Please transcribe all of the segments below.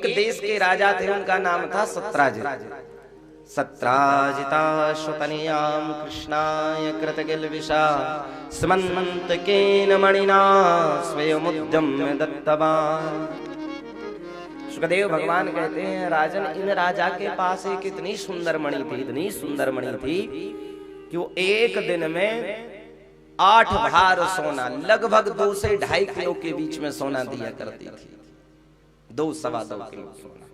एक देश के राजा थे, उनका नाम था सत्राजित। सत्राजिताश्वतनयां कृष्णाय कृतगिलविषा स्मन्तकेन मणिना स्वयमुद्यम्य दत्तवान्। सुखदेव भगवान कहते हैं, राजन, इन राजा के पास एक इतनी सुंदर मणि थी, इतनी सुंदर मणि थी कि वो एक दिन में 8 भार सोना, लगभग 2 से 2.5 किलो के बीच में सोना दिया करती थी। 2 सवा 2 किलो सोना।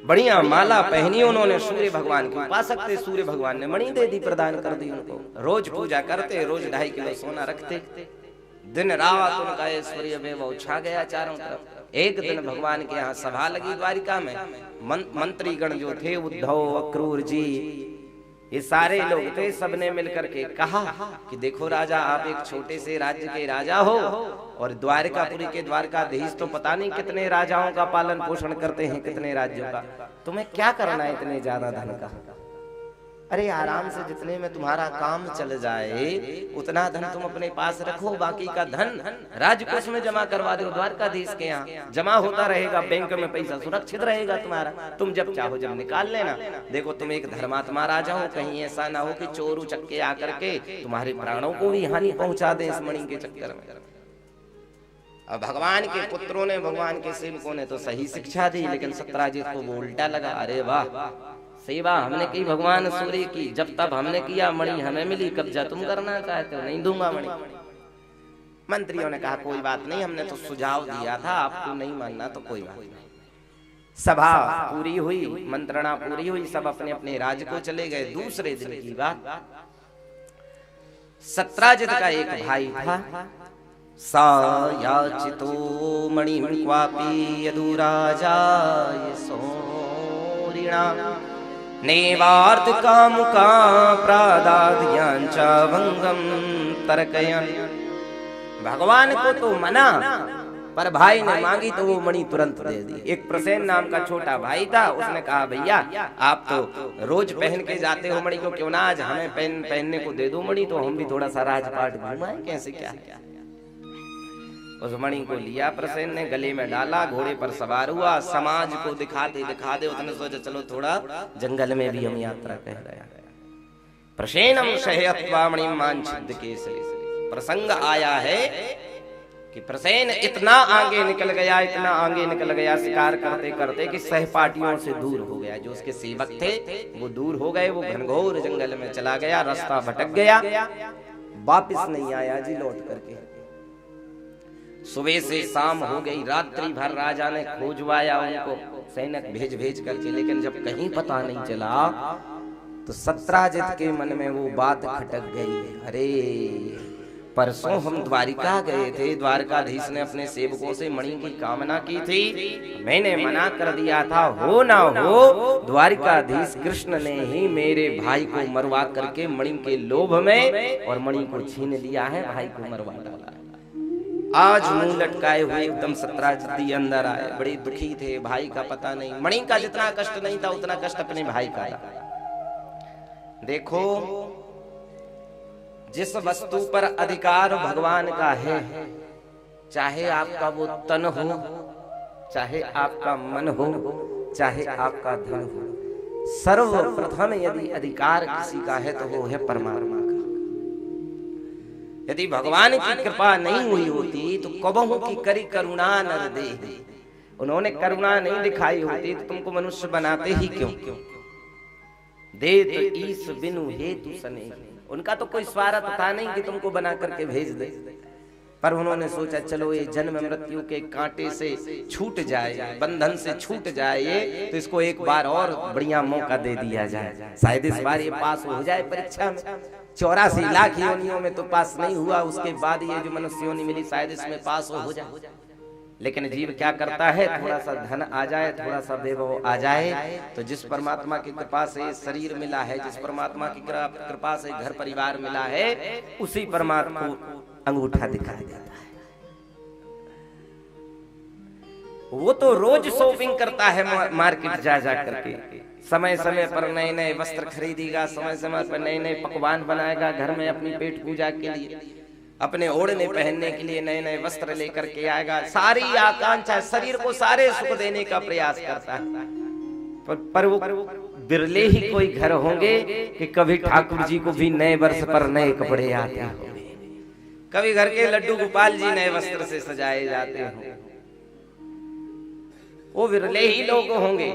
बढ़िया माला पहनी उन्होंने, सूर्य भगवान के उपासक थे, सूर्य भगवान ने मणि दे दी, प्रदान कर दी उनको। रोज पूजा करते, रोज 2.5 किलो सोना रखते, दिन रात उनका ऐश्वर्य वैभव छा गया चारों तरफ। एक दिन भगवान के यहाँ सभा लगी द्वारिका में। मंत्रीगण जो थे, उद्धव, अक्रूर जी, ये सारे लोग थे। सबने मिलकर के कहा कि देखो राजा, आप एक छोटे से राज्य के राजा हो और द्वारिकापुरी के द्वारकाधीश तो पता नहीं कितने राजाओं का पालन पोषण करते हैं, कितने राज्यों का। तुम्हें क्या करना है इतने ज्यादा धन का? अरे आराम से जितने में तुम्हारा काम चल जाए उतना धन तुम अपने पास रखो, बाकी का धन राजकोष में जमा करवा दो, द्वारकाधीश के यहाँ जमा होता रहेगा, बैंक में पैसा सुरक्षित रहेगा तुम्हारा, तुम जब चाहो जब निकाल लेना। देखो तुम एक धर्मात्मा राजा हो, कहीं ऐसा ना हो कि चोर उचक्के आकर के तुम्हारे प्राणों को भी हानि पहुंचा दे इस मणि के चक्कर में। अब भगवान के पुत्रों ने, भगवान के सेवकों ने तो सही शिक्षा दी, लेकिन सत्राजित को वो उल्टा लगा। अरे वाह, सेवा हमने की भगवान सूर्य की, जब तब हमने किया, मणि हमें मिली, कब्जा तुम करना चाहते हो, नहीं दूंगा मणि। मंत्रियों ने कहा कोई बात नहीं, हमने तो सुझाव दिया था, आपको नहीं मानना तो कोई बात नहीं। सभा पूरी हुई, मंत्रणा पूरी हुई, सब अपने अपने राज्य को चले गए। दूसरे दिन की बात, सत्राजित का एक भाई था, सा याचितो मणि क्वापि यदुराजाय सोरिणा नेवार्थ कामुका प्रादाद्यांच भंगम तर्कयन्। भगवान को तो मना, पर भाई ने मांगी तो वो मणि तुरंत दे दी। एक प्रसेन नाम का छोटा भाई था, उसने कहा भैया आप तो रोज पहन के जाते हो मणि को, क्यों ना आज हमें पहनने को दे दो मणि, तो हम भी थोड़ा सा राजपाट घुमाएं, कैसे क्या है। उस मणि को लिया प्रसेन ने, गले में डाला, घोड़े पर सवार हुआ, समाज को दिखाते दिखाते उसने सोचा चलो थोड़ा जंगल में भी हम यात्रा कह रहे हैं। प्रसेनम शहयत्वा मणिं मांछिद्य केसरी। प्रसंग आया है कि प्रसेन इतना आगे निकल गया, इतना आगे निकल गया शिकार करते करते कि सहपाठियों से दूर हो गया। जो उसके सेवक थे वो दूर हो गए, वो घनघोर जंगल में चला गया, रास्ता भटक गया, वापिस नहीं आया जी लौट करके। सुबह से शाम हो गई, रात्रि भर राजा ने खोजवाया उनको, सैनिक भेज भेज करके, लेकिन जब कहीं पता नहीं चला तो सत्राजित के मन में वो बात खटक गई। अरे परसों हम द्वारिका गए थे, द्वारकाधीश ने अपने सेवकों से मणि की कामना की थी, मैंने मना कर दिया था, हो ना हो द्वारिकाधीश कृष्ण ने ही मेरे भाई को मरवा करके मणि के लोभ में और मणि को छीन लिया है, भाई को मरवा डाला। आज मुंह लटकाए हुए एकदम सत्राजित अंदर आए, बड़े दुखी थे, भाई का पता नहीं। मणि का जितना कष्ट नहीं था उतना कष्ट अपने भाई का था। देखो जिस वस्तु पर अधिकार भगवान का है, चाहे आपका वो तन हो, चाहे आपका मन हो, चाहे आपका धन हो, सर्वप्रथम यदि अधिकार किसी का है तो वो है परमात्मा का। यदि भगवान की कृपा नहीं हुई होती तो कबहू की करी करुणा नर दे, उन्होंने करुणा नहीं दिखाई होती तो तुमको मनुष्य बनाते ही क्यों? दे तो ईश बिनु हेतु सने, उनका तो कोई स्वार्थ था नहीं कि तुमको बना करके भेज दे, पर उन्होंने सोचा चलो ये जन्म मृत्यु के कांटे से छूट जाए, बंधन से छूट जाए ये, तो इसको एक बार और बढ़िया मौका दे दिया जाए, शायद इस बार ये पास हो जाए परीक्षा में। 84 लाख योनियों में तो पास नहीं हुआ, उसके बाद ये जो मनुष्य योनि मिली शायद इसमें पास हो जाए। लेकिन जीव क्या करता है, थोड़ा सा धन आ जाए, थोड़ा सा वैभव आ जाए, तो जिस परमात्मा की कृपा से शरीर मिला है, जिस परमात्मा की कृपा से घर परिवार मिला है, उसी परमात्मा को अंगूठा दिखाई देता है। वो तो रोज शॉपिंग करता है मार्केट जा जा करके, समय समय पर नए नए वस्त्र खरीदेगा, समय समय पर नए नए पकवान बनाएगा घर में अपनी पेट पूजा के लिए। अपने ओढ़ने पहनने के लिए नए नए वस्त्र लेकर के आएगा, सारी आकांक्षा, शरीर को सारे सुख देने का प्रयास करता है, पर वो बिरले ही कोई घर होंगे कि कभी ठाकुर जी को भी नए वर्ष पर नए कपड़े आते होंगे, कभी घर के लड्डू गोपाल जी नए वस्त्र से सजाए जाते होंगे। वो बिरले ही लोग होंगे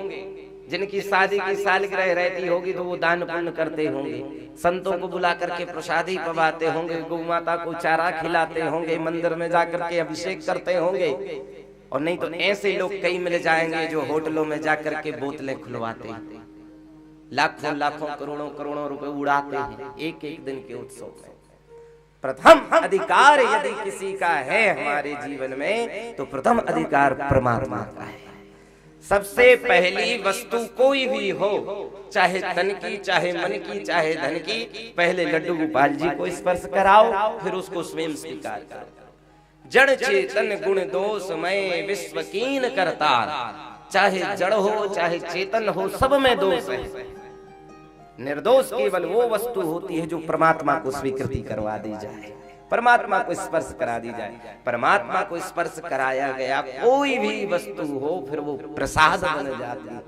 जिनकी शादी की सालगिरह रहती होगी तो वो दान पुण्य करते होंगे, संतों को बुला करके प्रसादी पवाते होंगे, गौ माता को चारा खिलाते होंगे, मंदिर में जाकर के अभिषेक करते होंगे। और नहीं तो ऐसे लोग कई मिल जाएंगे जो होटलों में जाकर के बोतलें खुलवाते हैं, लाखों लाखों करोड़ों करोड़ों रुपए उड़ाते हैं एक एक दिन के उत्सव में। प्रथम अधिकार यदि किसी का है हमारे जीवन में तो प्रथम अधिकार परमात्मा का है। सबसे पहली वस्तु कोई भी हो, चाहे तन की, चाहे मन की, चाहे धन की, पहले लड्डू गोपाल जी को स्पर्श कराओ, फिर उसको स्वयं स्वीकार करो। जड़ चेतन गुण दोष मैं विश्व कीन करतार, चाहे जड़ हो चाहे चेतन हो सब में दोष है। निर्दोष केवल वो वस्तु होती है जो परमात्मा को स्वीकृति करवा दी जाए, परमात्मा को स्पर्श करा दी जाए। परमात्मा को स्पर्श कराया गया कोई भी वस्तु हो फिर वो प्रसाद बन जाती है,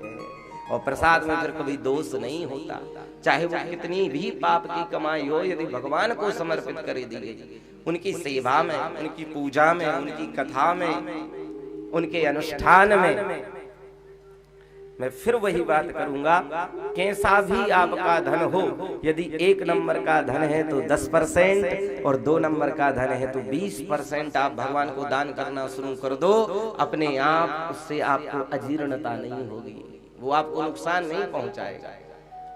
और प्रसाद में फिर कभी दोष नहीं होता। चाहे वो कितनी भी पाप की कमाई हो, यदि भगवान को समर्पित कर दी गई, उनकी सेवा में, उनकी पूजा में, उनकी कथा में, उनके अनुष्ठान में, मैं फिर वही बात करूंगा, कैसा भी आपका धन हो, यदि 1 नंबर का धन है तो 10% और 2 नंबर का धन है तो 20% आप भगवान को दान करना शुरू कर दो, अपने आप उससे आपको अजीर्णता नहीं होगी, वो आपको नुकसान नहीं पहुंचाएगा।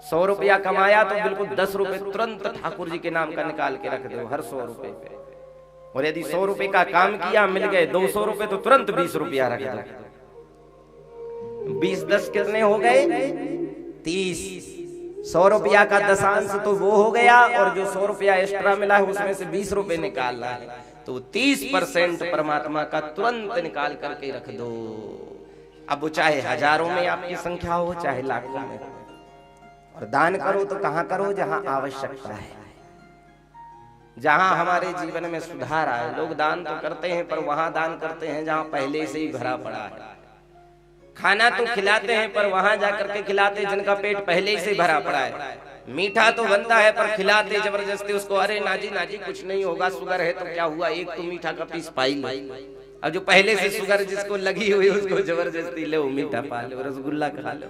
100 रुपया कमाया तो बिल्कुल 10 रुपए तुरंत ठाकुर जी के नाम का निकाल के रख दो हर 100 रुपए पे, और यदि 100 रुपए का काम किया मिल गए 200 रुपए तो तुरंत 20 रुपया रख दो। 20 10 कितने हो गए? 30। 100 रुपया का दशांश तो वो हो गया, और जो 100 रुपया एक्स्ट्रा मिला है उसमें से 20 रुपए निकालना है, तो 30% परमात्मा का तुरंत निकाल करके रख दो। अब वो चाहे हजारों में आपकी संख्या हो चाहे लाखों में, और दान करो तो कहां करो? जहां आवश्यकता है, जहां हमारे जीवन में सुधार आए। लोग दान तो करते हैं पर वहां दान करते हैं जहां पहले से ही भरा पड़ा है। खाना तो खिलाते हैं पर वहां जाकर के खिलाते जिनका पेट पहले से भरा पड़ा है। मीठा तो बनता है पर खिलाते जबरदस्ती उसको, अरे नाजी नाजी कुछ नहीं होगा, शुगर है तो क्या हुआ, एक तो मीठा का पीस पाई लो। अब जो पहले से शुगर जिसको लगी हुई उसको जबरदस्ती ले मीठा पा लो, रसगुल्ला खा लो।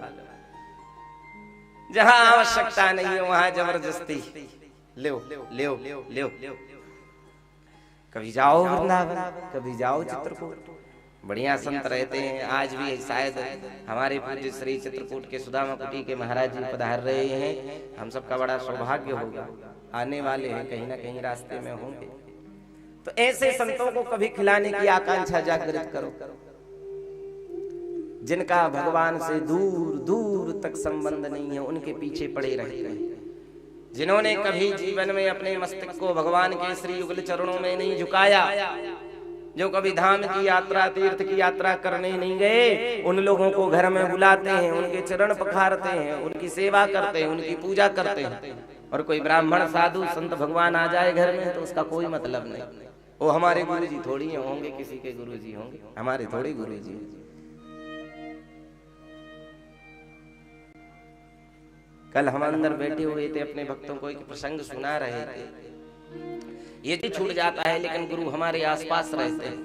जहां आवश्यकता नहीं है वहां जबरदस्ती ले। कभी जाओ वृंदावन, कभी जाओ चित्रकूट, बढ़िया संत रहते हैं। आज भी शायद हमारे पूज्य श्री चित्रकूट के सुदामा कुटी के महाराज जी पधार रहे हैं, हम सबका बड़ा सौभाग्य होगा, आने वाले हैं, कहीं ना कहीं रास्ते में होंगे। तो ऐसे संतों को कभी खिलाने की आकांक्षा जागृत करो, जिनका भगवान से दूर दूर तक संबंध नहीं है, उनके पीछे पड़े रहते हैं। जिन्होंने कभी जीवन में अपने मस्तक को भगवान के श्री युगल चरणों में नहीं झुकाया, जो कभी धाम की यात्रा, तीर्थ की यात्रा करने नहीं गए, उन लोगों को घर में बुलाते हैं, उनके चरण पखारते हैं, उनकी सेवा करते हैं, उनकी पूजा करते हैं। और कोई ब्राह्मण साधु संत भगवान आ जाए घर में तो उसका कोई मतलब नहीं। वो हमारे गुरुजी थोड़ी होंगे, किसी के गुरुजी होंगे, हमारे थोड़ी गुरुजी। कल हम अंदर बैठे हुए थे, अपने भक्तों को एक प्रसंग सुना रहे थे। ये भी छूट जाता है लेकिन गुरु हमारे आसपास रहते हैं।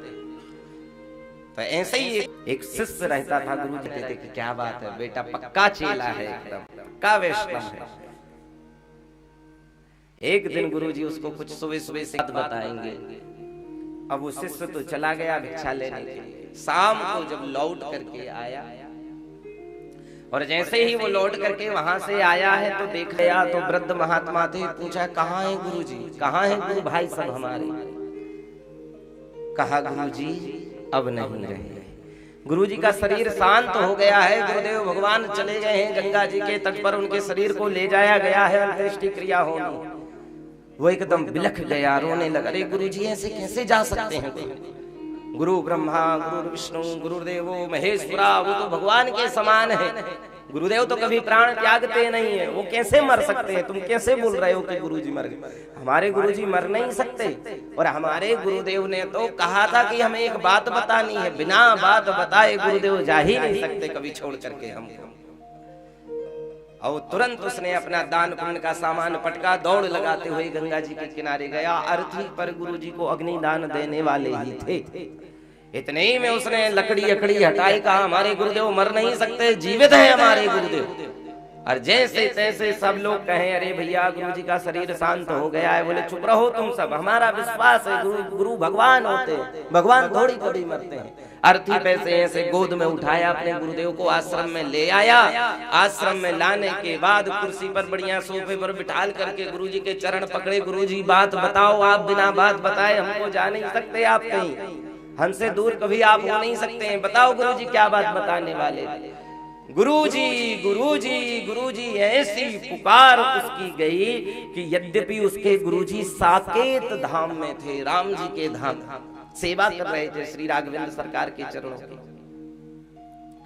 तो ऐसे ही एक शिष्य रहता था, गुरु जी कहते कि क्या बात है बेटा, पक्का चेला है, एकदम पक्का वैष्णव है। एक दिन गुरु जी उसको कुछ सुबह सुबह से बताएंगे। अब वो शिष्य तो चला गया भिक्षा लेने के लिए। शाम को जब लौट करके आया, और जैसे ही वो लौट करके वहां से आया है तो देख गया तो वृद्ध महात्मा थे। पूछा कहाँ है गुरुजी, कहाँ है गुरु भाई सब हमारे? कहा गुरुजी अब नहीं रहे। गुरुजी का शरीर शांत हो गया है, गुरुदेव भगवान चले गए हैं गंगा जी के तट पर, उनके शरीर को ले जाया गया है, अंत्येष्टि क्रिया होगी। वो एकदम बिलख गया, रोने लगा। अरे गुरुजी ऐसे कैसे जा सकते हैं? गुरु ब्रह्मा गुरु विष्णु गुरुदेवो महेश्वरा, वो तो भगवान के समान है, गुरुदेव तो कभी प्राण त्यागते नहीं है, वो कैसे मर सकते हैं? तुम कैसे बोल रहे हो कि गुरुजी मर गए? हमारे गुरुजी मर नहीं सकते। और हमारे गुरुदेव ने तो कहा था कि हमें एक बात बतानी है, बिना बात बताए गुरुदेव जा ही नहीं सकते कभी छोड़ करके हमको। और तुरंत उसने अपना दान पुण्य का सामान पटका, दौड़ लगाते हुए गंगा जी के किनारे गया। अर्थी पर गुरुजी को अग्नि दान देने वाले ही थे। इतने ही में उसने लकड़ी अकड़ी हटाई, कहा हमारे गुरुदेव मर नहीं सकते, जीवित है हमारे गुरुदेव। और जैसे तैसे सब लोग कहें अरे भैया गुरुजी का शरीर शांत हो गया है। बोले चुप रहो तुम सब, हमारा विश्वास है गुरु भगवान होते हैं, भगवान थोड़ी कभी मरते हैं। अर्थी पैसे ऐसे गोद में उठाया, अपने गुरुदेव को आश्रम में ले आया। आश्रम में लाने के बाद कुर्सी पर बढ़िया सोफे पर बिठाल करके गुरुजी के चरण पकड़े। गुरुजी बात बताओ, आप बिना बात बताए हमको जा नहीं सकते, आप कहीं हमसे दूर कभी आप हो नहीं सकते हैं। बताओ गुरुजी क्या बात बताने वाले? गुरुजी गुरुजी गुरुजी ऐसी पुकार उसकी गई कि यद्यपि उसके गुरुजी साकेत धाम में थे, राम जी के धाम, सेवा कर रहे थे श्री राघवेंद्र सरकार के चरणों की।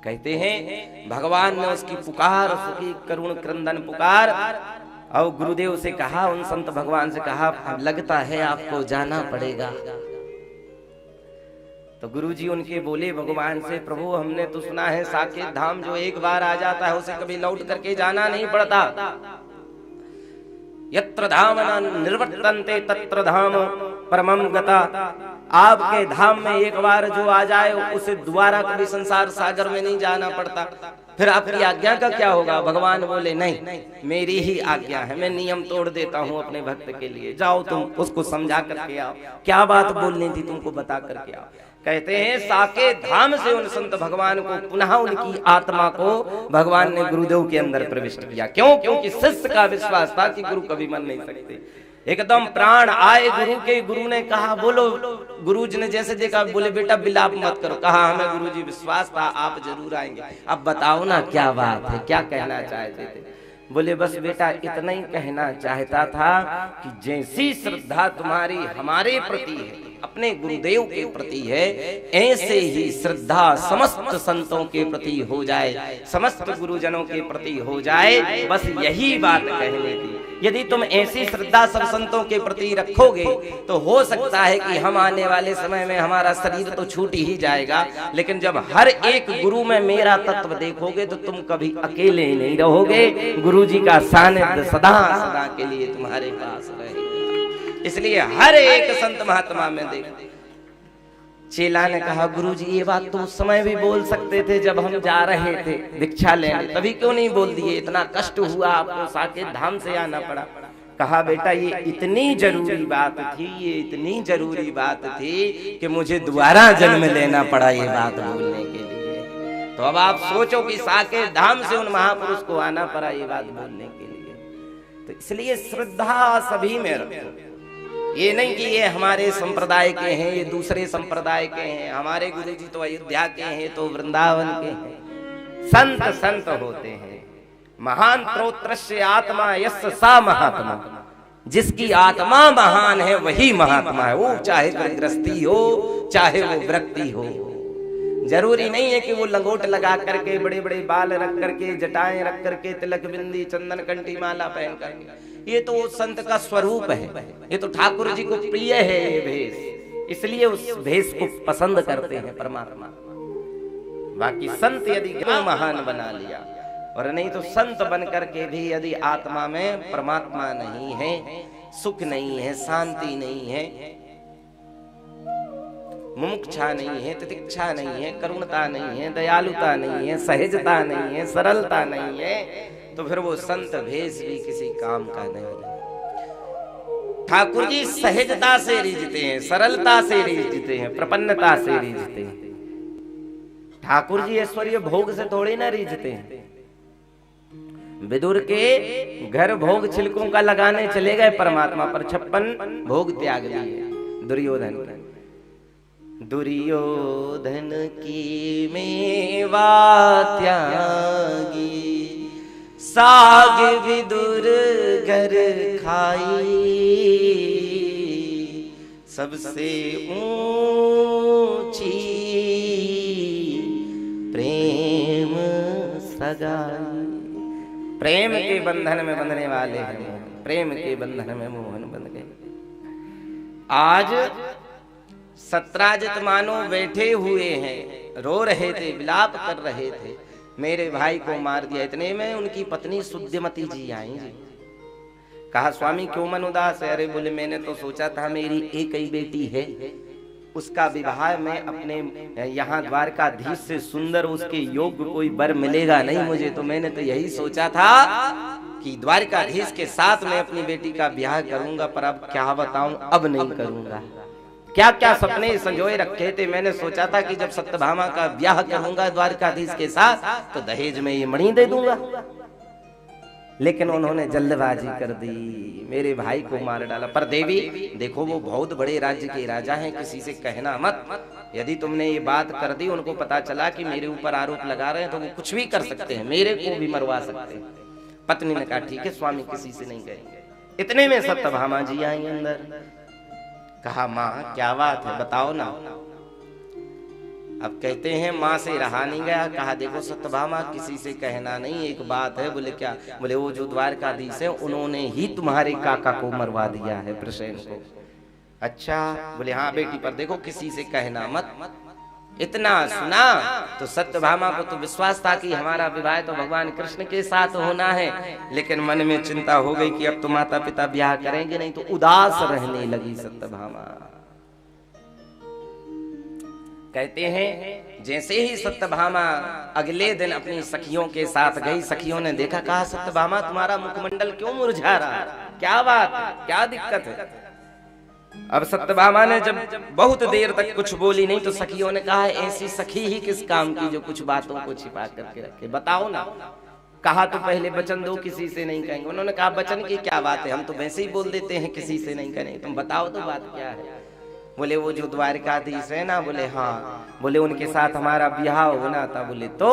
कहते हैं भगवान ने उसकी पुकार, उसकी करुण क्रंदन पुकार, और गुरुदेव से कहा, उन संत भगवान से कहा, लगता है आपको जाना पड़ेगा। तो गुरुजी उनके बोले भगवान से, प्रभु हमने तो सुना है साकेत धाम जो एक बार आ जाता है उसे कभी लौट करके जाना नहीं पड़ता। यत्र धाम न निर्वर्तन्ते तत्र धाम परमं गता। आपके धाम में एक बार जो आ जाए उसे दोबारा कभी संसार सागर में नहीं जाना पड़ता। फिर आपकी आज्ञा का क्या होगा? भगवान बोले नहीं, मेरी ही आज्ञा है, मैं नियम तोड़ देता हूँ अपने भक्त के लिए। जाओ तुम उसको समझा करके आओ, क्या बात बोलनी थी तुमको बता करके आओ। कहते हैं साकेत धाम से उन संत भगवान को पुनः उनकी आत्मा को भगवान ने गुरुदेव के अंदर प्रविष्ट किया। क्यों? क्योंकि शिष्य का विश्वास था कि गुरु कभी मर नहीं सकते। एकदम प्राण आए गुरु के। गुरु ने कहा बोलो, गुरु जी ने जैसे देखा बोले बेटा विलाप मत करो। कहा हमें गुरु जी विश्वास था आप जरूर आएंगे, अब बताओ ना क्या बात है, क्या कहना चाहते थे? बोले बस बेटा इतना ही कहना चाहता था कि जैसी श्रद्धा तुम्हारी हमारे प्रति है, अपने गुरुदेव के प्रति है, ऐसे ही श्रद्धा समस्त संतों के प्रति हो जाए, समस्त गुरुजनों के प्रति हो जाए। बस यही बात कहने थी। यदि तुम ऐसी श्रद्धा सब संतों के प्रति रखोगे तो हो सकता है कि हम आने वाले समय में हमारा शरीर तो छूट ही जाएगा, लेकिन जब हर एक गुरु में मेरा तत्व देखोगे तो तुम कभी अकेले ही नहीं रहोगे। गुरु जी का सानिध्य सदा सदा के लिए तुम्हारे पास रहेगा। इसलिए हर एक संत महात्मा में देखो। चेला ने कहा गुरुजी ये बात तो उस समय भी बोल सकते थे जब हम जा रहे थे दीक्षा लेने, तभी क्यों नहीं बोल दिए? इतना कष्ट हुआ आपको, साकेत धाम से आना पड़ा। कहा बेटा ये इतनी जरूरी बात थी, ये इतनी जरूरी बात थी कि मुझे दोबारा जन्म लेना पड़ा ये बात बोलने के लिए। तो अब आप सोचो कि साकेत धाम से उन महापुरुष को आना पड़ा ये बात बोलने के लिए। तो इसलिए श्रद्धा सभी में रखो। ये नहीं कि ये हमारे संप्रदाय के हैं, ये दूसरे संप्रदाय के हैं, हमारे गुरुजी तो अयोध्या के हैं, तो वृंदावन के हैं। संत संत होते हैं। महान त्रोत्रस्य आत्मा यस्य सा महात्मा, जिसकी आत्मा महान है वही महात्मा है। वो चाहे गृहस्थी हो चाहे वो व्यक्ति हो। जरूरी नहीं है कि वो लंगोट लगा करके, बड़े बड़े बाल रख करके, जटाएं रख करके, तिलक बिंदी चंदन कंठी माला पहन करके। ये तो संत का स्वरूप है, ये तो ठाकुर जी को प्रिय है ये भेष, इसलिए उस भेष को पसंद करते हैं परमात्मा। बाकी संत यदि क्यों महान बना लिया, और नहीं तो संत बन करके भी यदि आत्मा में परमात्मा नहीं है, सुख नहीं है, शांति नहीं है, मुमुक्षा नहीं है, तितिक्षा नहीं है, करुणता नहीं है, दयालुता नहीं है, सहजता नहीं है, सरलता नहीं है, तो फिर वो संत भेष भी किसी काम का नहीं है। ठाकुर जी सहजता से रीझते हैं, सरलता से रीझते हैं, प्रपन्नता से रीझते हैं। ठाकुर जी ऐश्वर्य भोग से थोड़ी ना रीझते हैं। विदुर के घर भोग छिलकों का लगाने चले गए परमात्मा, पर 56 भोग त्याग दिए दुर्योधन के। दुर्योधन की मेवा त्यागी, साग विदुर घर खाई, सबसे ऊंची प्रेम सगाई। प्रेम के बंधन में बंधने वाले हैं मोहन, प्रेम के बंधन में मोहन बंध गए। आज सत्राजित मानो बैठे हुए हैं, रो रहे थे, विलाप कर रहे थे, मेरे भाई को मार दिया। इतने में उनकी पत्नी शुद्धमती जी आई जी। कहा स्वामी क्यों मन उदास है? अरे बोले मैंने तो सोचा था मेरी एक ही बेटी है, उसका विवाह में अपने यहाँ द्वारकाधीश से सुंदर उसके योग्य कोई वर मिलेगा नहीं मुझे, तो मैंने तो यही सोचा था कि द्वारकाधीश के साथ मैं अपनी बेटी का ब्याह करूंगा, पर अब क्या बताऊं, अब नहीं करूंगा। क्या क्या सपने संजोए रखे थे। मैंने सोचा था कि जब सत्यभामा का ब्याह करूंगा द्वारकाधीश के साथ तो दहेज में ये मणि दे दूंगा, लेकिन उन्होंने जल्दबाजी कर दी, मेरे भाई को मार डाला। पर देवी देखो वो बहुत बड़े राज्य के राजा हैं, किसी से कहना मत। यदि तुमने ये बात कर दी, उनको पता चला कि मेरे ऊपर आरोप लगा रहे हैं, तो वो कुछ भी कर सकते हैं, मेरे को भी मरवा सकते हैं। पत्नी ने कहा ठीक है स्वामी, किसी से नहीं कहेंगे। इतने में सत्यभामा जी आई अंदर। कहा माँ क्या बात है बताओ ना। अब कहते हैं माँ से रहा नहीं गया। कहा देखो सत्यभामा किसी से कहना नहीं, एक बात है। बोले क्या? बोले वो जो द्वारकाधीश है उन्होंने ही तुम्हारे काका को मरवा दिया है, प्रसेन को। अच्छा। बोले हाँ बेटी, पर देखो किसी से कहना मत। इतना सुना तो सत्यभामा को तो विश्वास था कि हमारा विवाह तो भगवान कृष्ण के साथ होना है, लेकिन मन में चिंता हो गई कि अब तो माता पिता ब्याह करेंगे नहीं, तो उदास रहने लगी सत्यभामा। कहते हैं जैसे ही सत्यभामा अगले दिन अपनी सखियों के साथ गई, सखियों ने देखा, कहा सत्यभामा तुम्हारा मुखमंडल क्यों मुरझा रहा है, क्या बात है, क्या दिक्कत है? अब सत्यभामा ने जब बहुत देर तक कुछ बोली नहीं, तो सखियों ने कहा ऐसी सखी ही किस काम की जो कुछ बातों को छिपा करके रखे, बताओ ना। कहा तो पहले वचन दो, किसी से नहीं कहेंगे। उन्होंने कहा वचन की क्या बात है, हम तो वैसे ही बोल देते हैं किसी से नहीं करेंगे, तुम बताओ तो बात क्या है। बोले वो जो द्वारकाधीश है ना, बोले हाँ। बोले उनके साथ हमारा ब्याह होना था। बोले तो?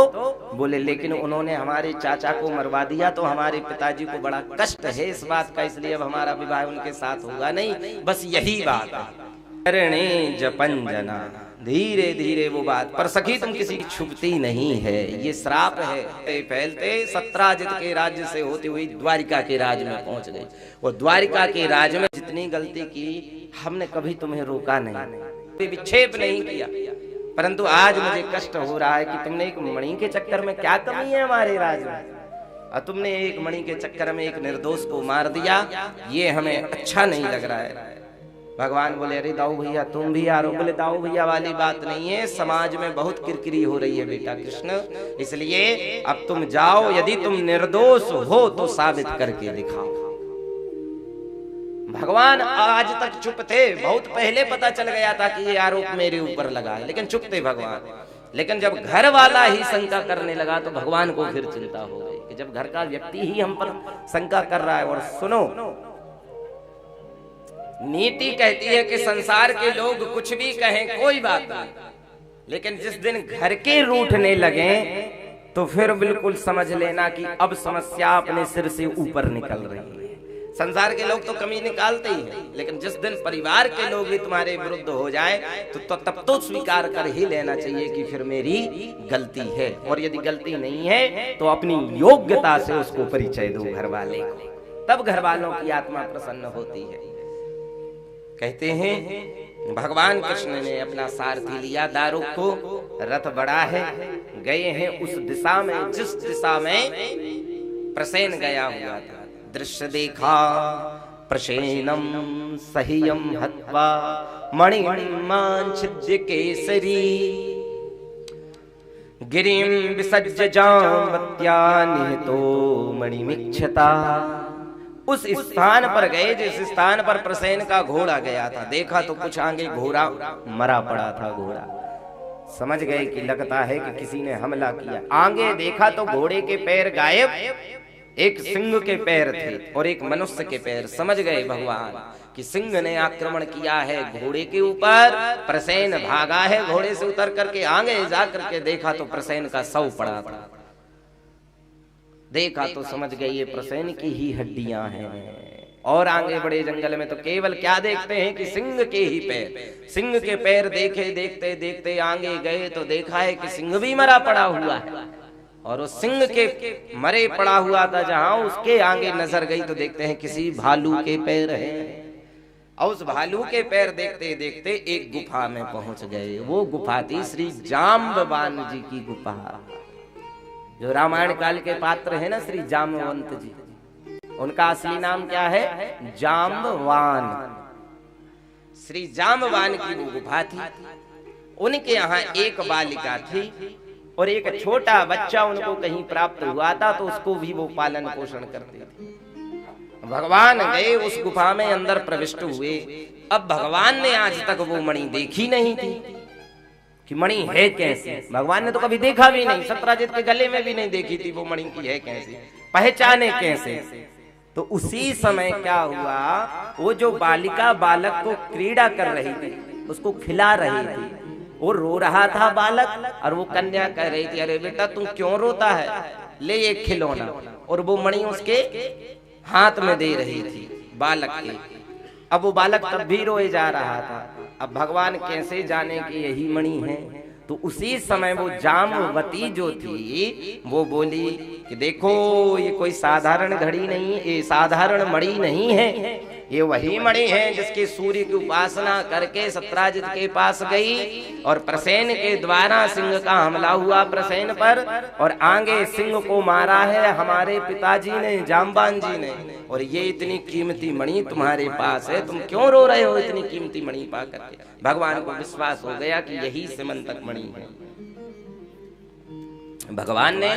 बोले लेकिन उन्होंने हमारे चाचा को मरवा दिया, तो हमारे पिताजी को बड़ा कष्ट है इस बात का, इसलिए अब हमारा विवाह उनके साथ होगा नहीं, बस यही बात है। करणे जपन जना, धीरे धीरे वो बात। पर सखी तुम किसी की छुपती नहीं है, ये श्राप है। फैलते सत्राजित के राज्य से होती हुई द्वारिका के राज्य में पहुंच गई। और द्वारिका के राज्य में जितनी गलती की हमने कभी तुम्हें रोका नहीं, विक्षेप नहीं किया, परंतु आज मुझे कष्ट हो रहा है कि तुमने एक मणि के चक्कर में, क्या कमी है हमारे राज्य में, और तुमने एक मणि के चक्कर में एक निर्दोष को मार दिया, ये हमें अच्छा नहीं लग रहा है। भगवान बोले अरे दाऊ भैया तुम भी आ रहे हो। बोले दाऊ भैया वाली बात नहीं है, समाज में बहुत किरकिरी हो रही है बेटा कृष्ण, इसलिए अब तुम जाओ, यदि तुम निर्दोष हो तो साबित करके दिखाओ। भगवान आज तक चुप थे, बहुत पहले पता चल गया था कि ये आरोप मेरे ऊपर लगा है, लेकिन चुप थे भगवान। लेकिन जब घर वाला ही शंका करने लगा तो भगवान को फिर चिंता हो गई कि जब घर का व्यक्ति ही हम पर शंका कर रहा है। और सुनो, नीति कहती है कि संसार के लोग कुछ भी कहें कोई बात नहीं, लेकिन जिस दिन घर के रूठने लगे तो फिर बिल्कुल समझ लेना कि अब समस्या अपने सिर से ऊपर निकल रही है। संसार के लोग तो कमी निकालते ही हैं, लेकिन जिस दिन परिवार के लोग भी तुम्हारे विरुद्ध हो जाए तो तब तो स्वीकार कर ही लेना चाहिए कि फिर मेरी गलती है, और यदि गलती नहीं है तो अपनी योग्यता से उसको परिचय दो घर वाले को, तब घर वालों की आत्मा प्रसन्न होती है। कहते हैं भगवान कृष्ण ने अपना सारथी लिया, दारुक को, रथ बड़ा है, गए हैं उस दिशा में जिस दिशा में प्रसेन गया हुआ था। दृश्य देखा प्रसेनम सहियम हत्वा मणिमांछिद्य केसरी गिरिम विसज्य जामवत्या निहतो मणिमिक्षता। उस स्थान पर गए जिस स्थान पर प्रसेन का घोड़ा गया था। देखा तो कुछ आगे घोड़ा मरा पड़ा था। घोड़ा समझ गए कि लगता है कि किसी ने हमला किया। आगे देखा तो घोड़े के पैर गायब, एक सिंह के पैर थे और एक मनुष्य के पैर। समझ गए भगवान कि सिंह ने आक्रमण किया है घोड़े के ऊपर, प्रसेन भागा है घोड़े से उतर करके। आगे जाकर के देखा तो प्रसेन का शव पड़ा था। देखा तो समझ गए ये प्रसेन की ही हड्डियां हैं। और आगे बड़े जंगल में तो केवल क्या देखते हैं कि सिंह के ही पैर। सिंह के पैर देखे, देखते देखते आगे गए तो देखा है कि सिंह भी मरा पड़ा हुआ है और उस सिंह के मरे पड़ा हुआ था जहां, उसके आगे नजर गई तो देखते हैं किसी भालू के पैर हैं। और उस भालू के पैर देखते देखते एक गुफा में पहुंच गए। वो गुफा थी श्री जाम्बवान जी की गुफा, जो रामायण काल के पात्र है ना, श्री जाम्बवंत जी। उनका असली नाम क्या है? जाम्बवान। श्री जाम्बवान की वो गुफा थी। उनके यहाँ एक बालिका थी और एक छोटा बच्चा उनको कहीं प्राप्त हुआ था, तो उसको भी वो पालन पोषण करते थे। भगवान गए उस गुफा में, अंदर प्रविष्ट हुए। अब भगवान ने आज तक वो मणि देखी नहीं थी कि मणि है कैसे। भगवान ने तो कभी देखा भी नहीं, सत्यजित के गले में भी नहीं देखी थी वो मणि की है कैसे, पहचाने कैसे। तो उसी समय क्या हुआ, वो जो बालिका बालक को क्रीड़ा कर रही थी, उसको खिला रही थी, वो रो रहा था बालक, और वो कन्या कह रही थी, अरे बेटा तू क्यों रोता है, ले एक खिलौना। और वो मणि उसके हाथ में दे रही थी बालक के। अब वो बालक तब भी रोए जा रहा था। अब भगवान कैसे जाने कि यही मणि है। तो उसी समय वो जाम्बवती जो थी वो बोली कि देखो ये कोई साधारण घड़ी नहीं, ये साधारण मणि नहीं है, ये वही मणि है जिसके सूर्य की उपासना करके सत्यजित के पास गई और प्रसेन के द्वारा सिंह का हमला हुआ प्रसेन पर, और आगे सिंह को मारा है हमारे पिताजी ने, जाम्बान जी ने। और ये इतनी कीमती मणि तुम्हारे पास है, तुम क्यों रो रहे हो इतनी कीमती मणि पा करके। भगवान को विश्वास हो गया कि यही सिमंतक मणि है। भगवान ने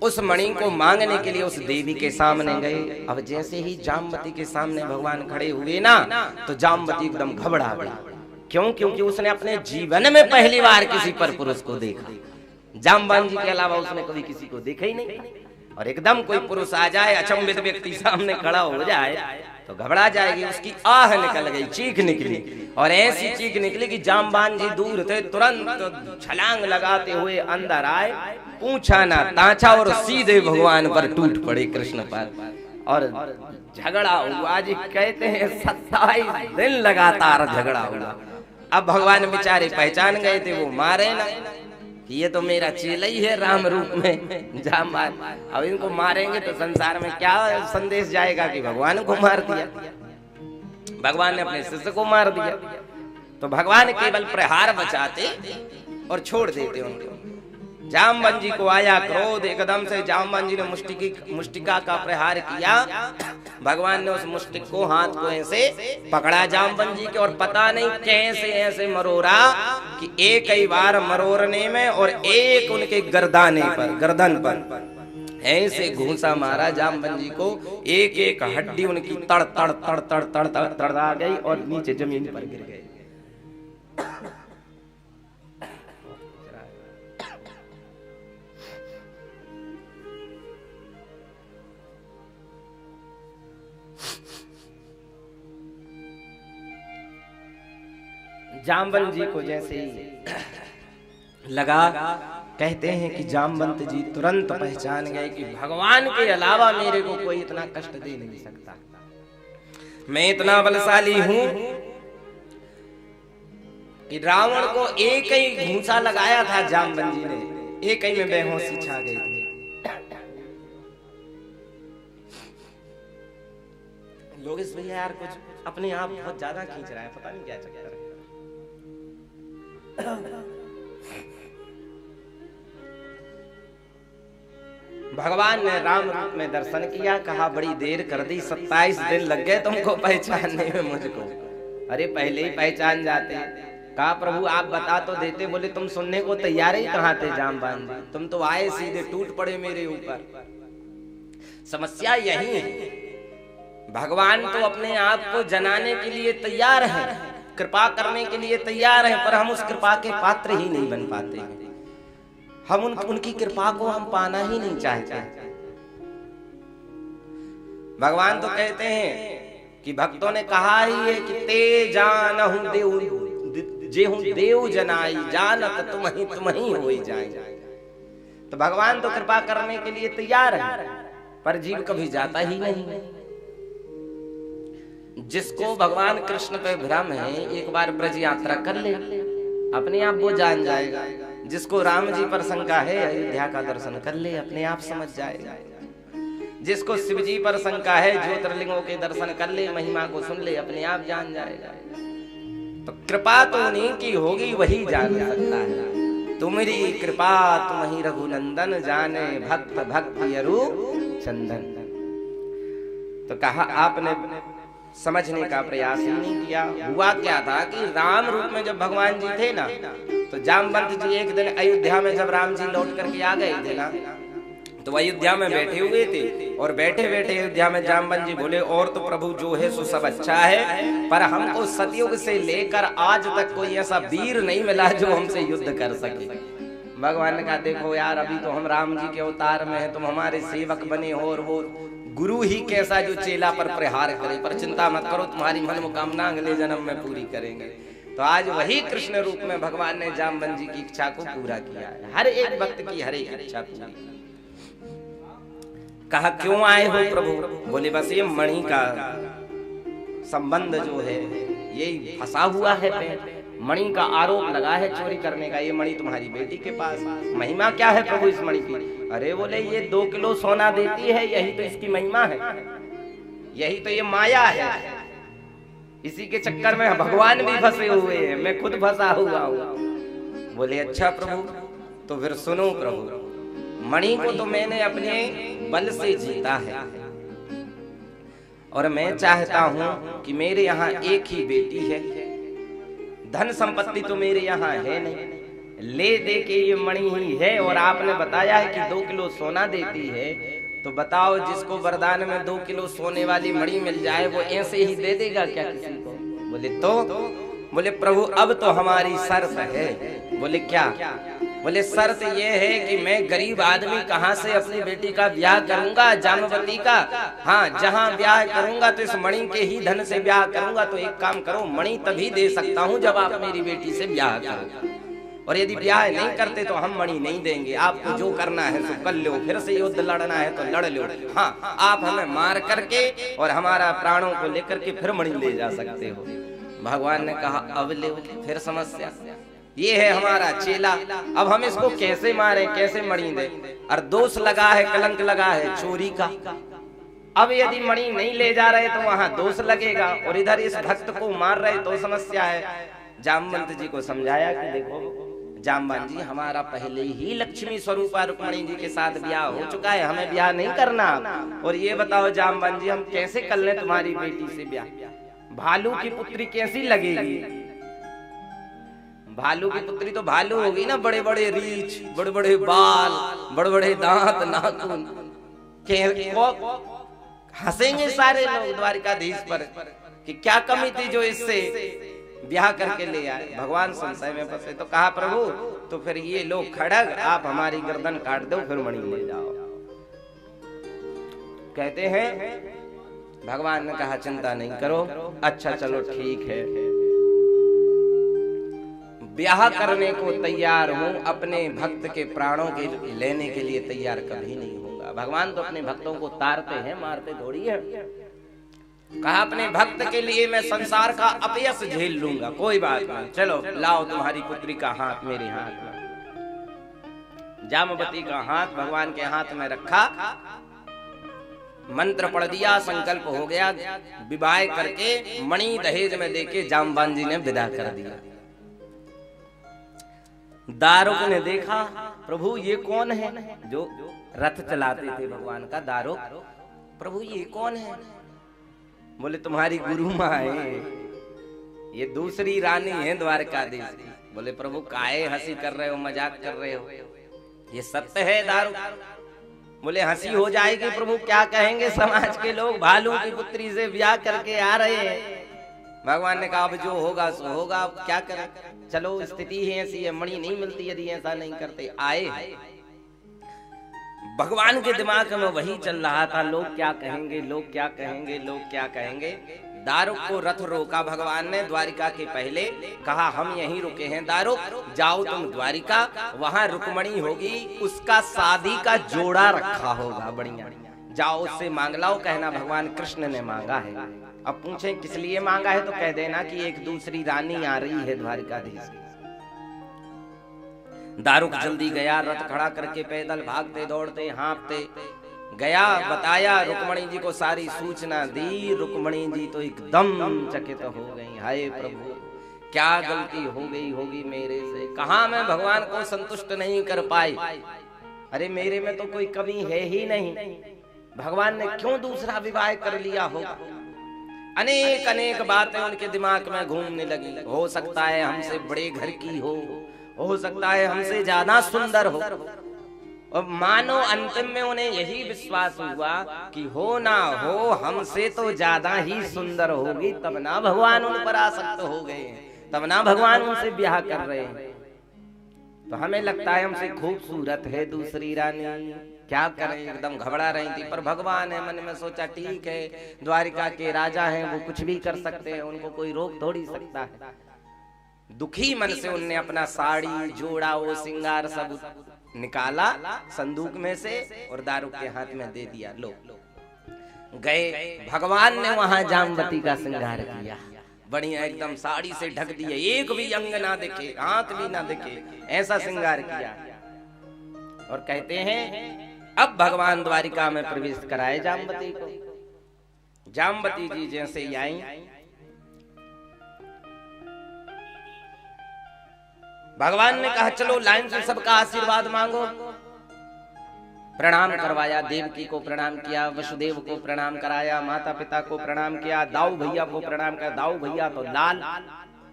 उस मणि को मांगने के लिए उस देवी के सामने गए। अब जैसे ही जाम्बवती के सामने भगवान खड़े हुए ना, तो जाम्बवती एकदम घबरा गई। क्यों? क्योंकि उसने अपने जीवन में पहली बार किसी पर पुरुष को देखा। जाम्बान जी के अलावा उसने कभी किसी को देखा ही नहीं। और एकदम कोई पुरुष आ जाए, अचंभित व्यक्ति सामने खड़ा हो जाए तो घबरा जाएगी। उसकी आह निकल गई, चीख निकली, और ऐसी चीख निकली कि जाम्बान जी दूर थे, तुरंत छलांग लगाते हुए अंदर आए, पूछा ना ताछा और सीधे भगवान पर टूट पड़े, कृष्ण पर। और झगड़ा हुआ जी, कहते हैं 27 दिन लगातार झगड़ा हुआ। अब भगवान बेचारे पहचान गए थे, वो मारे ना कि ये तो मेरा चेला ही है राम रूप में जाम्बान। अब इनको मारेंगे तो संसार में क्या संदेश जाएगा कि भगवान को मार दिया, भगवान ने अपने शिष्य को मार दिया। तो भगवान केवल प्रहार बचाते और छोड़ देते उनको। जाम्बान जी को आया क्रोध, एकदम से जाम्बान जी ने मुष्टिका का प्रहार किया। भगवान ने उस मुष्टिक को, हाथ को ऐसे पकड़ा जाम्बान जी के, और पता नहीं कैसे ऐसे मरोड़ा कि एक ही बार मरोड़ने में और एक उनके गर्दन पर ऐसे घूंसा मारा जाम्बान जी को, एक एक हड्डी उनकी तड़ तड़ तड़ तड़ तड़ तड़ आ गई और नीचे जमीन पर गिर गए। जाम्बवंत जी को जैसे ही लगा, कहते हैं कि जाम्बवंत जी तुरंत पहचान गए कि भगवान के अलावा मेरे को कोई इतना कष्ट दे नहीं सकता। मैं इतना बलशाली हूं कि रावण को एक ही घूंसा लगाया था जाम्बवंत जी ने, एक ही में बेहोशी छा गई थी। योगेश भैया यार कुछ अपने आप बहुत ज्यादा खींच रहा है, पता नहीं क्या चक्कर है। भगवान ने राम रूप में दर्शन किया, कहा बड़ी देर कर दी, 27 दिन लग गए तुमको पहचानने में मुझको। अरे पहले ही पहचान जाते। कहा प्रभु आप बता तो देते। बोले तुम सुनने को तैयार ही कहाँ थे जाम्बान जी, तुम तो आए सीधे टूट पड़े मेरे ऊपर। समस्या यही है, भगवान तो अपने आप को जनाने के लिए तैयार है, कृपा करने के लिए तैयार है, पर हम उस कृपा के पात्र ही नहीं बन पाते हैं। हम उनकी कृपा को हम पाना ही नहीं चाहते। भगवान तो कहते हैं कि भक्तों ने कहा ही है कि ते जानहु देव जेहु देव जनाई, जानत तुम ही होई जाए। तो भगवान तो कृपा करने के लिए तैयार है, पर जीव कभी जाता ही नहीं। जिसको भगवान कृष्ण पे भ्रम है, एक बार ब्रज यात्रा कर ले, अपने आप वो जान जाएगा। जिसको राम जी पर शंका है अयोध्या का दर्शन कर ले, अपने आप समझ जाएगा। जिसको शिव जी पर शंका है ज्योतिर्लिंगों के दर्शन कर ले, महिमा को सुन ले, अपने आप जान जाएगा। तो कृपा तो उन्हीं की होगी, वही जान सकता है। तुम्हारी कृपा तुम ही रघुनंदन, जाने भक्त भक्ति अरु चंदन। तो कहा आपने समझने का प्रयास ही नहीं किया। हुआ क्या था कि राम रूप में जब भगवान जी थे ना, तो जामवंत जी एक दिन अयोध्या में जब राम जी लौट करके आ गए थे ना, तो अयोध्या में बैठे हुए थे। और बैठे बैठे अयोध्या में जामवंत जी बोले, और तो प्रभु जो है सो सब अच्छा है, पर हमको सतयुग से लेकर आज तक कोई ऐसा वीर नहीं मिला जो हमसे युद्ध कर सके। भगवान ने कहा, देखो यार, अभी तो हम राम जी के अवतार में हैं, तुम हमारे सेवक बने हो, और वो गुरु ही कैसा जो चेला पर प्रहार करे, पर चिंता मत करो, तुम्हारी मनोकामना अगले जन्म में पूरी करेंगे। तो आज वही कृष्ण रूप में भगवान ने जामवंत जी की इच्छा को पूरा किया है। हर एक भक्त की हर एक इच्छा पूरी। कहा, क्यों आए हो प्रभु? बोले, बस ये मणि का संबंध जो है ये फंसा हुआ है पेट, मणि का आरोप लगा है चोरी करने का। ये मणि तुम्हारी बेटी के पास, महिमा क्या है प्रभु इस मणि की? अरे बोले, ये 2 किलो सोना देती है, यही तो इसकी महिमा है, यही तो ये माया है। इसी के चक्कर में भगवान भी फंसे हुए हैं, मैं खुद फंसा हुआ हूँ। बोले, अच्छा प्रभु, तो फिर सुनो प्रभु, मणि को तो मैंने अपने बल से जीता है, और मैं चाहता हूं कि मेरे यहाँ एक ही बेटी है, धन संपत्ति तो मेरे यहाँ है नहीं, ले दे के ये मणि ही है। और आपने बताया है कि 2 किलो सोना देती है, तो बताओ जिसको वरदान में 2 किलो सोने वाली मणि मिल जाए, वो ऐसे ही दे देगा क्या किसी को? बोले, तो बोले, प्रभु अब तो हमारी शर्त है। बोले, क्या? बोले, शर्त ये है कि मैं गरीब आदमी कहाँ से अपनी बेटी का ब्याह करूंगा, जामवती का? हाँ, जहाँ ब्याह करूंगा तो इस मणि के ही धन से ब्याह करूंगा। तो एक काम करो, मणि तभी दे सकता हूँ जब आप मेरी बेटी से ब्याह करो, और यदि ब्याह नहीं करते तो हम मणि नहीं देंगे। आपको जो करना है तो कर लो, फिर से युद्ध लड़ना है तो लड़ लो। हाँ, आप हमें मार करके और हमारा प्राणों को लेकर के फिर मणि ले जा सकते हो। भगवान ने कहा, अब ले, फिर समस्या। ये है हमारा चेला, अब हम इसको कैसे मारें, कैसे मणि दें? और दोष लगा है, कलंक लगा है चोरी का। अब यदि मणि नहीं ले जा रहे तो वहां दोष लगेगा, और इधर इस भक्त को मार रहे तो समस्या है। जामवंत जी को समझाया कि देखो जामवंत जी, हमारा पहले ही लक्ष्मी स्वरूप रुक्मणी जी के साथ ब्याह हो चुका है, हमें ब्याह नहीं करना। और ये बताओ जामवंत जी, हम कैसे कर लें तुम्हारी बेटी से ब्याह? भालू की पुत्री कैसी लगेगी? भालू की पुत्री तो भालू होगी ना, बड़े बड़े रीछ, बड़े बड़े बाल, बड़े बड़े दांत, नाखून। हंसेंगे सारे लोग द्वारिकाधीश पर कि क्या कमी थी जो इससे ब्याह करके ले आए। भगवान संशय में फंसे। तो कहा, प्रभु तो फिर ये लोग खड़ग, आप हमारी गर्दन काट दो, फिर मणि ले जाओ। कहते हैं भगवान ने कहा, चिंता नहीं करो, अच्छा चलो ठीक है, ब्याह करने को तैयार हूं, अपने भक्त के प्राणों के लेने के लिए तैयार कभी नहीं होगा। भगवान तो अपने भक्तों को तारते हैं, मारते थोड़ी है। कहा, अपने भक्त के लिए मैं संसार का अपयश झेल लूंगा, कोई बात नहीं, चलो लाओ तुम्हारी पुत्री का हाथ मेरे हाथ में। जामवती का हाथ भगवान के हाथ में रखा, मंत्र पढ़ दिया, संकल्प हो गया, विवाह करके मणि दहेज में देके जामवंत जी ने विदा कर दिया। दारुक ने देखा, प्रभु ये कौन है? जो रथ चलाते थे भगवान का, दारुक, प्रभु ये कौन है? बोले, तुम्हारी गुरु माँ है, ये दूसरी रानी है द्वारकाधीश की। बोले, प्रभु काहे हंसी कर रहे हो, मजाक कर रहे हो? ये सत्य है दारुक? बोले, हंसी हो जाएगी प्रभु, क्या कहेंगे समाज के लोग, भालू की पुत्री से ब्याह करके आ रहे हैं। भगवान ने कहा, अब जो होगा सो होगा, अब क्या करें, चलो स्थिति ही ऐसी है, मणि नहीं मिलती यदि ऐसा नहीं करते। आए भगवान के दिमाग में वही चल रहा था, लोग क्या कहेंगे, लोग क्या कहेंगे, लोग क्या कहेंगे। दारुक को रथ रोका भगवान ने द्वारिका के पहले, कहा हम यहीं रुके हैं, दारुक जाओ तुम द्वारिका, वहां रुक्मणी होगी, उसका शादी का जोड़ा रखा होगा बढ़िया, जाओ उससे मांग लाओ, कहना भगवान कृष्ण ने मांगा है। अब पूछें किस लिए मांगा है तो कह देना कि एक दूसरी रानी आ रही है द्वारिकाधीश। दारुक जल्दी गया, रथ खड़ा करके पैदल भागते दौड़ते हाँफते गया, बताया रुक्मणी जी को सारी सूचना दी। रुक्मणी जी तो एकदम चकित हो गई, हाय प्रभु क्या गलती हो गई होगी मेरे से, कहाँ मैं भगवान को संतुष्ट नहीं कर पाई। अरे मेरे में तो कोई कमी है ही नहीं, भगवान ने क्यों दूसरा विवाह कर लिया होगा। अनेक अनेक बातें उनके दिमाग में घूमने लगी। हो सकता है हमसे बड़े घर की हो सकता है हमसे ज्यादा सुंदर हो। और मानो अंतिम में उन्हें यही विश्वास हुआ कि हो ना हो हमसे तो ज्यादा ही सुंदर होगी, तब ना भगवान उन पर आसक्त हो गए, तब ना भगवान उनसे ब्याह कर रहे हैं। तो हमें लगता है हमसे खूबसूरत है दूसरी रानी, क्या करें, एकदम घबरा रही थी। पर भगवान है, मन में सोचा ठीक है, द्वारिका के राजा हैं, वो कुछ भी कर सकते हैं, उनको कोई रोक थोड़ी सकता है। दुखी मन से उनने अपना साड़ी जोड़ा, वो श्रृंगार सब निकाला संदूक में से और दारुक के हाथ में दे दिया। लो गए, भगवान ने वहां जामवती का श्रृंगार किया, बढ़िया एकदम साड़ी से ढक दिए, एक भी अंग ना दिखे, हाथ भी ना दिखे, ऐसा श्रृंगार किया। और कहते हैं अब भगवान द्वारिका में प्रवेश कराए जामवती को। जामवती जी जैसे ही आई, भगवान ने कहा चलो लाइन से सबका आशीर्वाद मांगो। प्रणाम करवाया, देवकी को प्रणाम किया, वसुदेव को प्रणाम कराया, माता पिता को प्रणाम किया, दाऊ भैया को प्रणाम किया। दाऊ भैया तो लाल,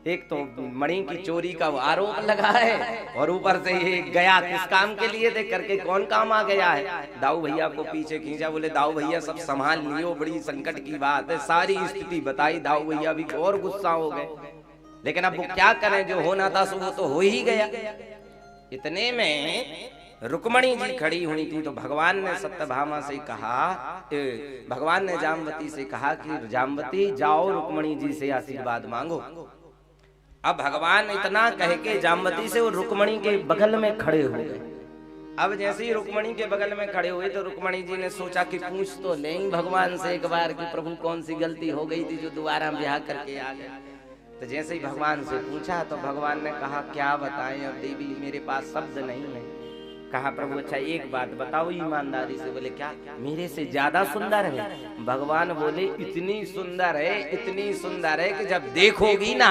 एक तो मणि की चोरी का आरोप लगा है और ऊपर से ये गया किस काम के लिए थे, करके कौन काम आ गया है। दाऊ भैया को पीछे खींचा, बोले दाऊ भैया सब संभाल लियो, बड़ी संकट की बात है। सारी स्थिति बताई, दाऊ भैया भी और गुस्सा हो गए, लेकिन अब वो क्या करें, जो होना था वो तो हो ही गया। इतने में रुक्मणी जी खड़ी हुई थी, तो भगवान ने सत्यभामा से कहा, भगवान ने जामवती से कहा कि जामवती जाओ रुक्मणी जी से आशीर्वाद मांगो। अब भगवान इतना कह के जामवती से वो रुक्मणी के बगल में खड़े हो गए। अब जैसे ही रुक्मणी के बगल में खड़े हुए तो रुक्मणी जी ने सोचा कि पूछ तो लें भगवान से एक बार कि प्रभु कौन सी गलती हो गई थी जो दोबारा ब्याह करके आ गए। तो जैसे ही भगवान से पूछा तो भगवान ने कहा क्या बताएं अब देवी, मेरे पास शब्द नहीं है। कहा प्रभु अच्छा एक बात बताओ ईमानदारी से। बोले क्या, मेरे से ज्यादा सुंदर है। भगवान बोले इतनी सुंदर है, इतनी सुंदर है कि जब देखोगी ना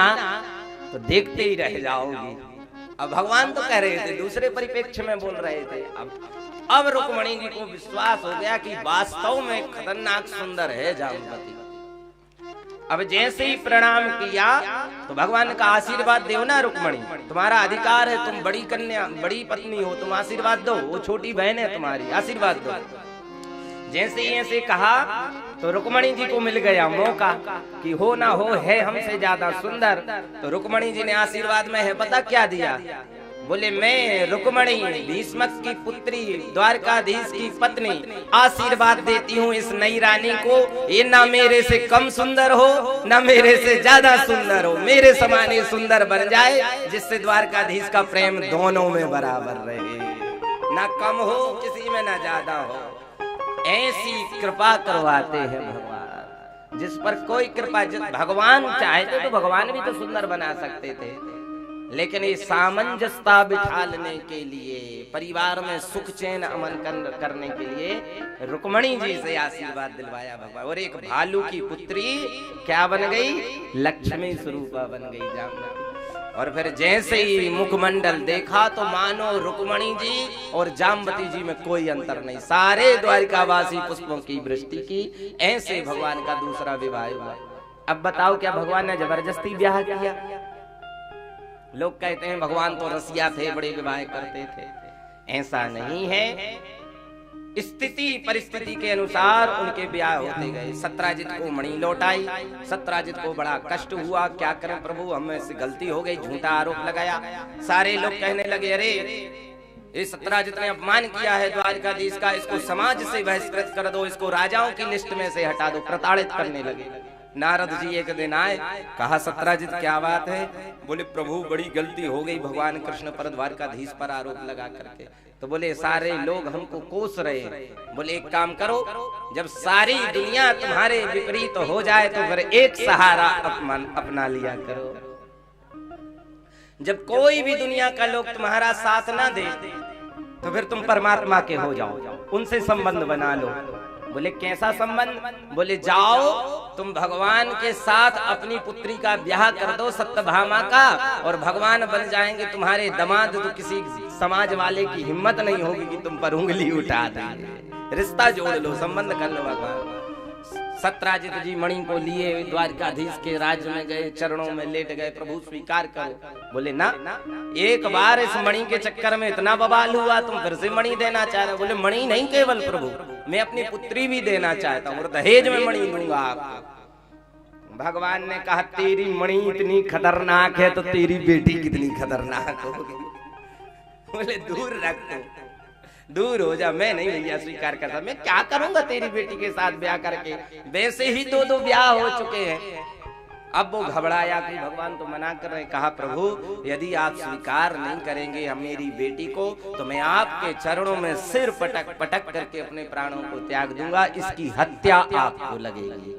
तो देखते ही रह जाओगी। अब भगवान तो कह रहे थे, दूसरे परिप्रेक्ष्य में बोल रहे थे। अब रुक्मणी जी को विश्वास हो गया कि वास्तव में खतरनाक सुंदर है जामवती। अब जैसे ही प्रणाम किया तो भगवान का आशीर्वाद दो ना रुक्मणी, तुम्हारा अधिकार है, तुम बड़ी कन्या बड़ी पत्नी हो, तुम आशीर्वाद दो, वो छोटी बहन है तुम्हारी, आशीर्वाद दो। जैसे ही ऐसे कहा तो रुक्मणी जी को मिल गया मौका कि हो ना हो है हमसे ज्यादा सुंदर। तो रुक्मणी जी ने आशीर्वाद में है पता क्या दिया, बोले मैं रुक्मणी भीष्मक की पुत्री द्वारकाधीश की पत्नी आशीर्वाद देती हूँ इस नई रानी को, ये ना मेरे से कम सुंदर हो ना मेरे से ज्यादा सुंदर हो, मेरे समान ही सुंदर बन जाए, जिससे द्वारकाधीश का प्रेम दोनों में बराबर रहे, ना कम हो किसी में ना ज्यादा हो। ऐसी कृपा करवाते हैं भगवान, जिस पर कोई कृपा, भगवान चाहते तो भगवान भी तो सुंदर बना सकते थे, लेकिन ये सामंजस्यता बिठाने के लिए, परिवार में सुख चैन अमन करने के लिए रुक्मणी जी से आशीर्वाद दिलवाया भगवान। और एक भालू की पुत्री क्या बन गई, लक्ष्मी स्वरूपा बन गई जामवती। और फिर जैसे ही मुखमंडल देखा तो मानो रुक्मणी जी और जामवती जी में कोई अंतर नहीं, सारे द्वारिकावासी पुष्पों की वृष्टि की। ऐसे भगवान का दूसरा विवाह हुआ। अब बताओ क्या भगवान ने जबरदस्ती ब्याह किया? लोग कहते हैं भगवान तो रसिया थे, बड़े विवाह करते थे। ऐसा नहीं है, स्थिति परिस्थिति के अनुसार उनके ब्याह होते गए। सत्राजित को मणि लौटाई, सत्राजित को बड़ा कष्ट हुआ, क्या करें प्रभु हमें से गलती हो गई, झूठा आरोप लगाया। सारे लोग कहने लगे अरे इस सत्राजित ने अपमान किया है द्वारकाधीश का, इसको समाज से बहिष्कृत कर दो, इसको राजाओं की लिस्ट में से हटा दो, प्रताड़ित करने लगे। नारद जी एक दिन आए, कहा सत्राजित क्या बात है? बोले प्रभु बड़ी गलती हो गई भगवान कृष्ण पर, द्वारकाधीश पर आरोप लगा करके। तो बोले सारे लोग हमको कोस रहे हैं। बोले एक काम करो, जब सारी दुनिया तुम्हारे विपरीत हो जाए तो फिर एक सहारा अपना लिया करो। जब कोई भी दुनिया का लोग तुम्हारा साथ ना दे तो फिर तुम परमात्मा के हो जाओ, उनसे संबंध बना लो। बोले कैसा संबंध? बोले जाओ तुम भगवान के साथ अपनी पुत्री का ब्याह कर दो सत्यभामा का, और भगवान बन जाएंगे तुम्हारे दामाद, तो किसी समाज वाले की हिम्मत नहीं होगी कि तुम पर उंगली उठा देंगे। रिश्ता जोड़ लो, संबंध कर लो भगवान। सत्यराजित जी मणि को लिए द्वारकाधीश के राज्य में गए, चरणों में लेट गए, प्रभु स्वीकार करो। बोले ना, एक बार इस मणि के चक्कर में इतना बवाल हुआ, तुम फिर से मणि देना चाह रहे हो। बोले मणि नहीं केवल प्रभु, मैं अपनी पुत्री भी देना चाहता हूँ और दहेज में मणि दूंगा आपको। भगवान ने कहा तेरी मणि इतनी खतरनाक है तो तेरी बेटी कितनी खतरनाक होगी। बोले दूर रख दो, दूर हो जा, मैं नहीं भैया स्वीकार करता। मैं क्या करूंगा तेरी बेटी के साथ ब्याह करके, वैसे ही दो ब्याह हो चुके हैं। अब वो घबराया कि भगवान तो मना कर रहे। कहा प्रभु यदि आप स्वीकार नहीं करेंगे हम मेरी बेटी को, तो मैं आपके चरणों में सिर पटक पटक करके अपने प्राणों को त्याग दूंगा, इसकी हत्या आपको लगेगी।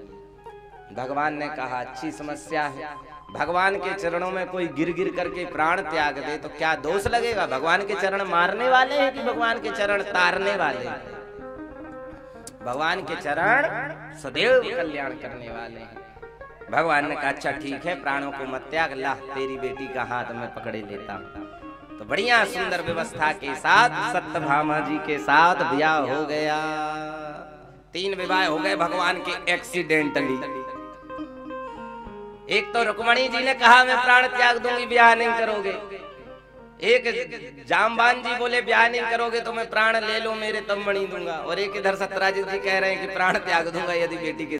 भगवान ने कहा अच्छी समस्या है, भगवान के चरणों में कोई गिर गिर करके प्राण त्याग दे तो क्या दोष लगेगा? भगवान के चरण मारने वाले हैं कि भगवान के चरण तारने वाले हैं? भगवान के चरण सदैव कल्याण करने वाले हैं। भगवान ने कहा अच्छा ठीक है, प्राणों को मत त्याग, ला तेरी बेटी का हाथ में पकड़े लेता हूं। तो बढ़िया सुंदर व्यवस्था के साथ सत्यभामा जी के साथ ब्याह हो गया। 3 विवाह हो गए भगवान के एक्सीडेंटली। एक तो रुक्मणी जी ने कहा मैं प्राण त्याग दूंगी, ब्याह नहीं करोगे। एक जामबान जी बोले ब्याह नहीं करोगे तो मैं प्राण ले लो मेरे तब मणि दूंगा। और एक इधर सत्यराजित जी कह रहे हैं कि प्राण त्याग दूंगा यदि बेटी के